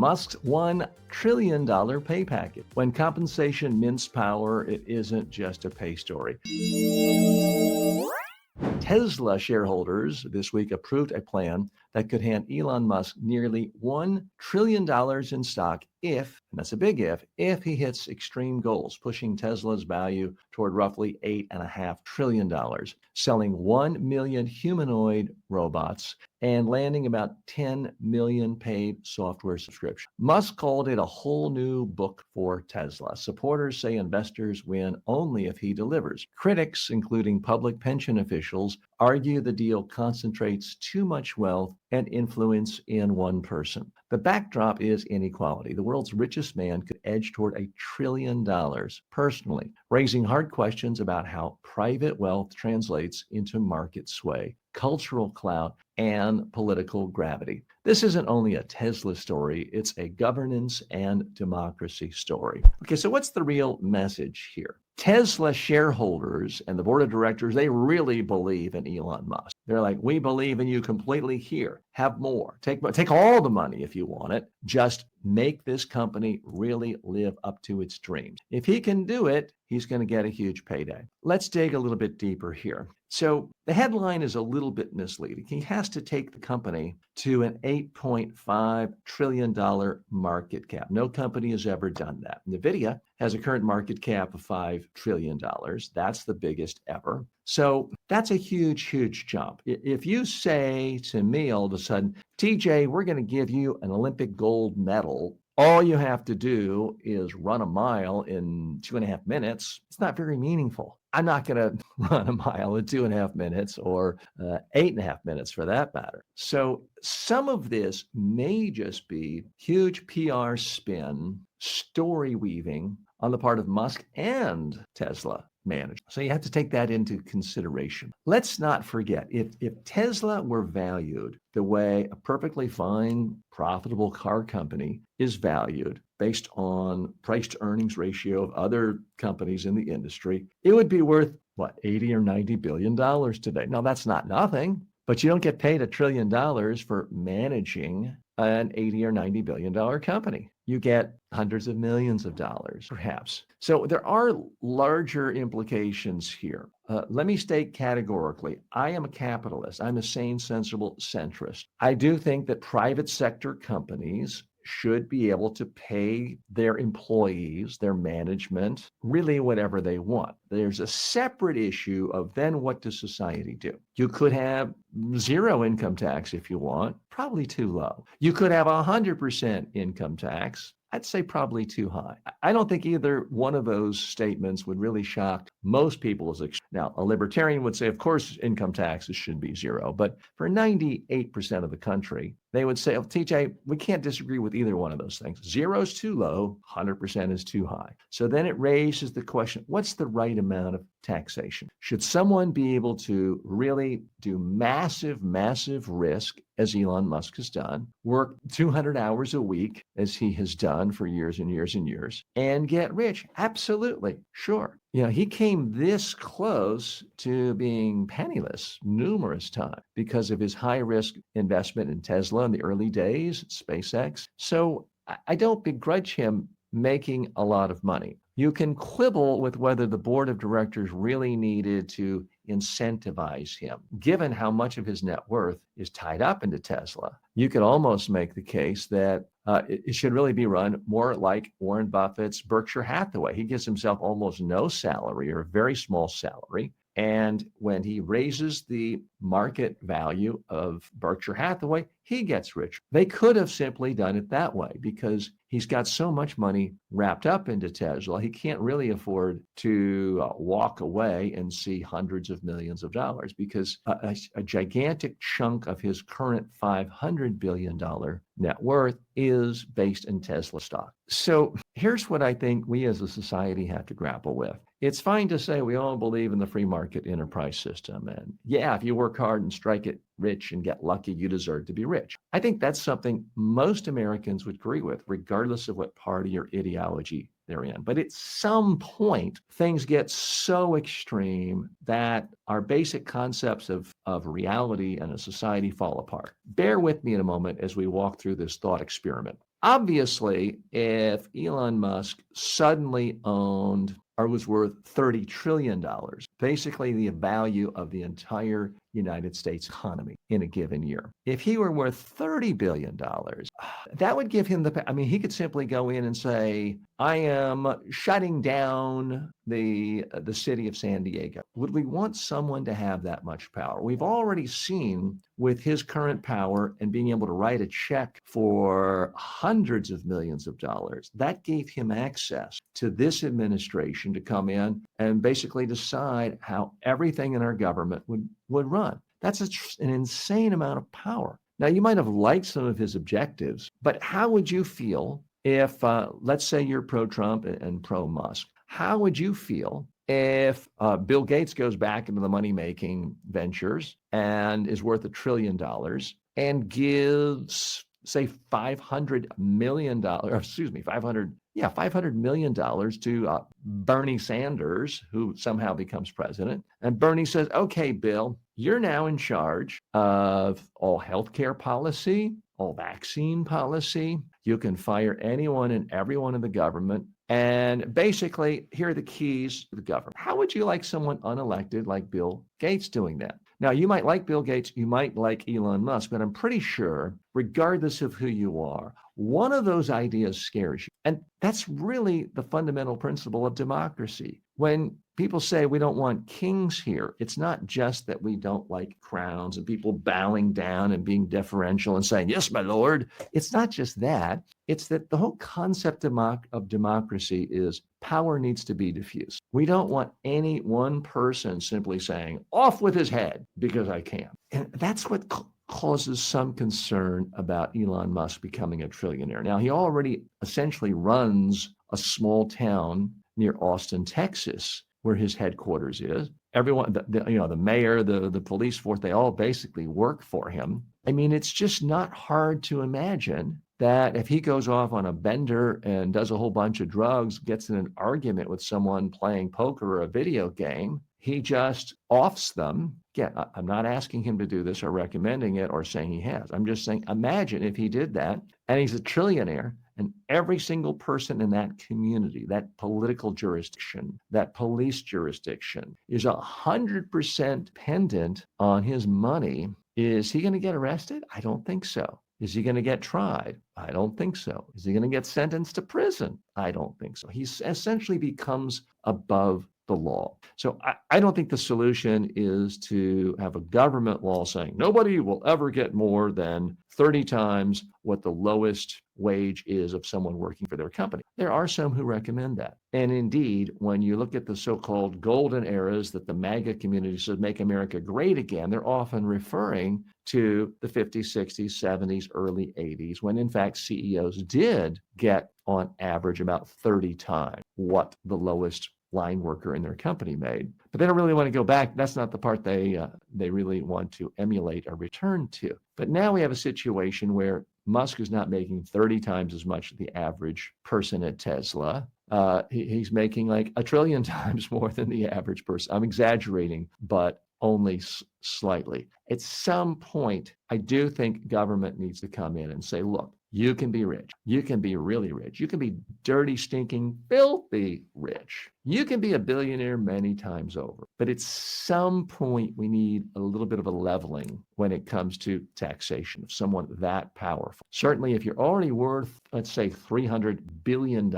Musk's $1 trillion pay package. When compensation mints power, it isn't just a pay story. Tesla shareholders this week approved a plan that could hand Elon Musk nearly $1 trillion in stock if, and that's a big if he hits extreme goals, pushing Tesla's value toward roughly $8.5 trillion, selling 1 million humanoid robots and landing about 10 million paid software subscriptions. Musk called it a whole new book for Tesla. Supporters say investors win only if he delivers. Critics, including public pension officials, argue the deal concentrates too much wealth and influence in one person. The backdrop is inequality. The world's richest man could edge toward $1 trillion personally, raising hard questions about how private wealth translates into market sway, cultural clout, and political gravity. This isn't only a Tesla story, it's a governance and democracy story. Okay, so what's the real message here? Tesla shareholders and the board of directors, they really believe in Elon Musk. They're like, we believe in you completely here. Have more. Take all the money if you want it. Just make this company really live up to its dreams. If he can do it, he's going to get a huge payday. Let's dig a little bit deeper here. So the headline is a little bit misleading. He has to take the company to an $8.5 trillion market cap. No company has ever done that. NVIDIA has a current market cap of $5 trillion. That's the biggest ever. So that's a huge, huge jump. If you say to me all of a sudden, TJ, we're going to give you an Olympic gold medal, all you have to do is run a mile in 2.5 minutes, it's not very meaningful. I'm not going to run a mile in 2.5 minutes or 8.5 minutes for that matter. So some of this may just be huge PR spin, story weaving on the part of Musk and Tesla management. So you have to take that into consideration. Let's not forget, if Tesla were valued the way a perfectly fine, profitable car company is valued based on price to earnings ratio of other companies in the industry, it would be worth, what, 80 or 90 billion dollars today. Now, that's not nothing, but you don't get paid $1 trillion for managing an 80 or 90 billion dollar company. You get hundreds of millions of dollars, perhaps. So there are larger implications here. Let me state categorically, I am a capitalist. I'm a sane, sensible centrist. I do think that private sector companies should be able to pay their employees, their management, really whatever they want. There's a separate issue of then what does society do? You could have zero income tax if you want, probably too low. You could have 100% income tax. I'd say probably too high. I don't think either one of those statements would really shock most people. Now, a libertarian would say, of course, income taxes should be zero. But for 98% of the country, they would say, oh, TJ, we can't disagree with either one of those things. Zero is too low, 100% is too high. So then it raises the question, what's the right amount of taxation? Should someone be able to really do massive, massive risk, as Elon Musk has done, work 200 hours a week, as he has done for years and years and years, and get rich? Absolutely. Sure. He came this close to being penniless numerous times because of his high risk investment in Tesla in the early days, SpaceX. So I don't begrudge him making a lot of money. You can quibble with whether the board of directors really needed to incentivize him. Given how much of his net worth is tied up into Tesla, you could almost make the case that it should really be run more like Warren Buffett's Berkshire Hathaway. He gives himself almost no salary or a very small salary. And when he raises the market value of Berkshire Hathaway, he gets rich. They could have simply done it that way because he's got so much money wrapped up into Tesla, he can't really afford to walk away and see hundreds of millions of dollars because a gigantic chunk of his current $500 billion net worth is based in Tesla stock. So here's what I think we as a society have to grapple with. It's fine to say we all believe in the free market enterprise system. And yeah, if you work hard and strike it rich and get lucky, you deserve to be rich. I think that's something most Americans would agree with, regardless of what party or ideology they're in. But at some point, things get so extreme that our basic concepts of reality and a society fall apart. Bear with me in a moment as we walk through this thought experiment. Obviously, if Elon Musk suddenly owned or was worth $30 trillion, basically the value of the entire United States economy in a given year. If he were worth $30 billion, that would give him he could simply go in and say, I am shutting down the city of San Diego. Would we want someone to have that much power? We've already seen with his current power and being able to write a check for hundreds of millions of dollars, that gave him access to this administration to come in and basically decide how everything in our government would run. That's an insane amount of power. Now, you might have liked some of his objectives, but how would you feel if, let's say, you're pro-Trump and pro-Musk? How would you feel if Bill Gates goes back into the money-making ventures and is worth $1 trillion and gives, say, $500 million, $500 million to Bernie Sanders, who somehow becomes president. And Bernie says, okay, Bill, you're now in charge of all healthcare policy, all vaccine policy. You can fire anyone and everyone in the government. And basically, here are the keys to the government. How would you like someone unelected like Bill Gates doing that? Now, you might like Bill Gates, you might like Elon Musk, but I'm pretty sure, regardless of who you are, one of those ideas scares you. And that's really the fundamental principle of democracy. When people say we don't want kings here, it's not just that we don't like crowns and people bowing down and being deferential and saying, yes, my lord. It's not just that. It's that the whole concept of democracy is power needs to be diffused. We don't want any one person simply saying, off with his head because I can. And that's what causes some concern about Elon Musk becoming a trillionaire. Now, he already essentially runs a small town near Austin, Texas, where his headquarters is. Everyone, the mayor, the police force, they all basically work for him. I mean, it's just not hard to imagine that if he goes off on a bender and does a whole bunch of drugs, gets in an argument with someone playing poker or a video game, he just offs them. Again, I'm not asking him to do this or recommending it or saying he has. I'm just saying, imagine if he did that and he's a trillionaire and every single person in that community, that political jurisdiction, that police jurisdiction is 100% dependent on his money. Is he going to get arrested? I don't think so. Is he going to get tried? I don't think so. Is he going to get sentenced to prison? I don't think so. He essentially becomes above the law. So I don't think the solution is to have a government law saying nobody will ever get more than 30 times what the lowest wage is of someone working for their company. There are some who recommend that. And indeed, when you look at the so-called golden eras that the MAGA community says make America great again, they're often referring to the 50s, 60s, 70s, early 80s, when in fact CEOs did get on average about 30 times what the lowest line worker in their company made. But they don't really want to go back. That's not the part they really want to emulate or return to. But now we have a situation where Musk is not making 30 times as much as the average person at Tesla. He's making like 1 trillion times more than the average person. I'm exaggerating, but only slightly. At some point, I do think government needs to come in and say, look, you can be rich. You can be really rich. You can be dirty, stinking, filthy rich. You can be a billionaire many times over. But at some point, we need a little bit of a leveling when it comes to taxation of someone that powerful. Certainly, if you're already worth, let's say, $300 billion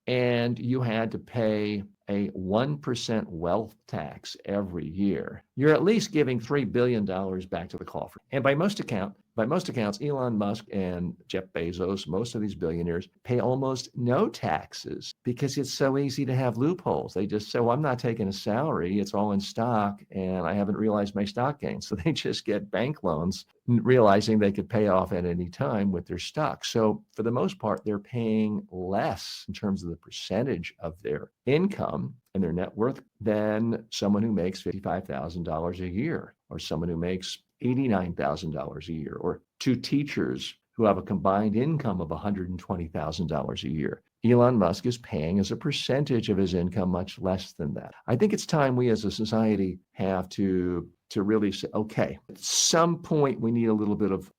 and you had to pay a 1% wealth tax every year, you're at least giving $3 billion back to the coffers. And by most accounts, Elon Musk and Jeff Bezos, most of these billionaires, pay almost no taxes because it's so easy to have loopholes. They just say, well, I'm not taking a salary. It's all in stock, and I haven't realized my stock gains. So they just get bank loans, realizing they could pay off at any time with their stock. So for the most part, they're paying less in terms of the percentage of their income and their net worth than someone who makes $55,000 a year or someone who makes $89,000 a year, or two teachers who have a combined income of $120,000 a year. Elon Musk is paying as a percentage of his income much less than that. I think it's time we as a society have to really say, okay, at some point we need a little bit of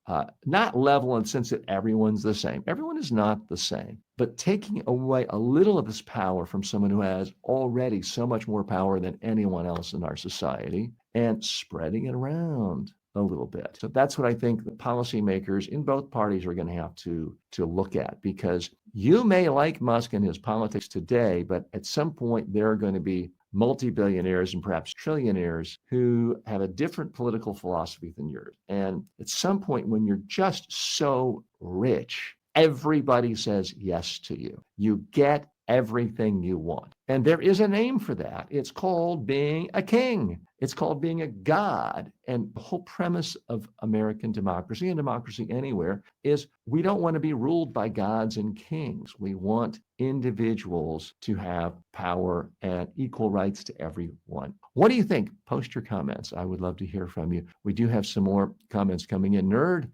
not level in the sense that everyone's the same. Everyone is not the same, but taking away a little of this power from someone who has already so much more power than anyone else in our society and spreading it around a little bit. So that's what I think the policymakers in both parties are going to have to look at, because you may like Musk and his politics today, but at some point there are going to be multi-billionaires and perhaps trillionaires who have a different political philosophy than yours. And at some point when you're just so rich, everybody says yes to you. You get everything you want. And there is a name for that. It's called being a king. It's called being a god. And the whole premise of American democracy and democracy anywhere is we don't want to be ruled by gods and kings. We want individuals to have power and equal rights to everyone. What do you think? Post your comments. I would love to hear from you. We do have some more comments coming in. Nerd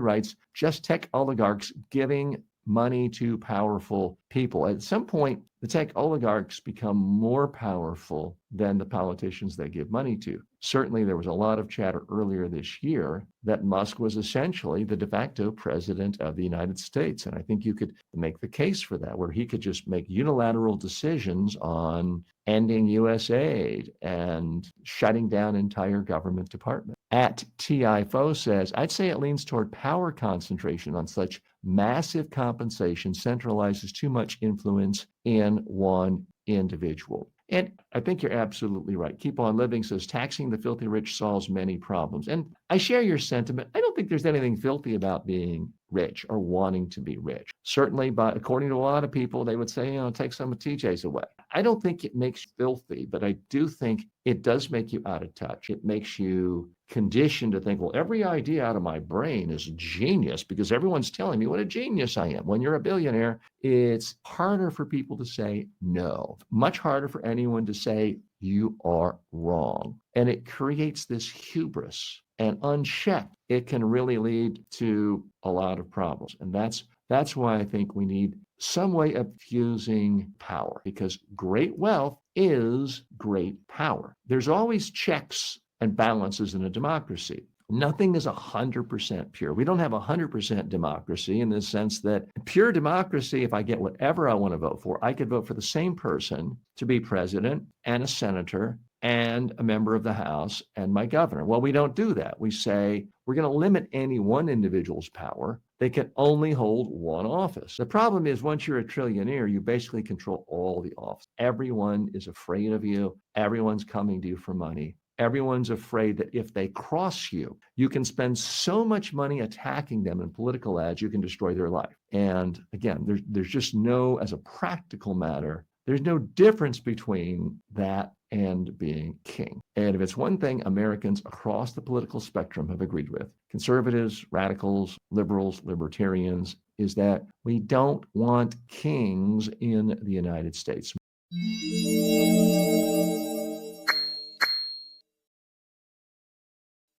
writes, just tech oligarchs giving money to powerful people. At some point, the tech oligarchs become more powerful than the politicians they give money to. Certainly, there was a lot of chatter earlier this year that Musk was essentially the de facto president of the United States. And I think you could make the case for that, where he could just make unilateral decisions on ending U.S. aid and shutting down entire government departments. At TIFO says, I'd say it leans toward power concentration on such massive compensation centralizes too much influence in one individual. And I think you're absolutely right. Keep on Living says, taxing the filthy rich solves many problems. And I share your sentiment. I don't think there's anything filthy about being rich or wanting to be rich. Certainly, but according to a lot of people, they would say, take some of TJ's away. I don't think it makes you filthy, but I do think it does make you out of touch. It makes you conditioned to think, well, every idea out of my brain is genius because everyone's telling me what a genius I am. When you're a billionaire, it's harder for people to say no, much harder for anyone to say you are wrong. And it creates this hubris, and unchecked, it can really lead to a lot of problems. And that's why I think we need some way of fusing power, because great wealth is great power. There's always checks and balances in a democracy. Nothing is 100% pure. We don't have 100% democracy in the sense that pure democracy, if I get whatever I want to vote for, I could vote for the same person to be president and a senator and a member of the House and my governor. Well, we don't do that. We say we're going to limit any one individual's power. They can only hold one office. The problem is once you're a trillionaire, you basically control all the office. Everyone is afraid of you. Everyone's coming to you for money. Everyone's afraid that if they cross you, you can spend so much money attacking them in political ads, you can destroy their life. And again, there's just no, as a practical matter, there's no difference between that and being king. And if it's one thing Americans across the political spectrum have agreed with, conservatives, radicals, liberals, libertarians, is that we don't want kings in the United States.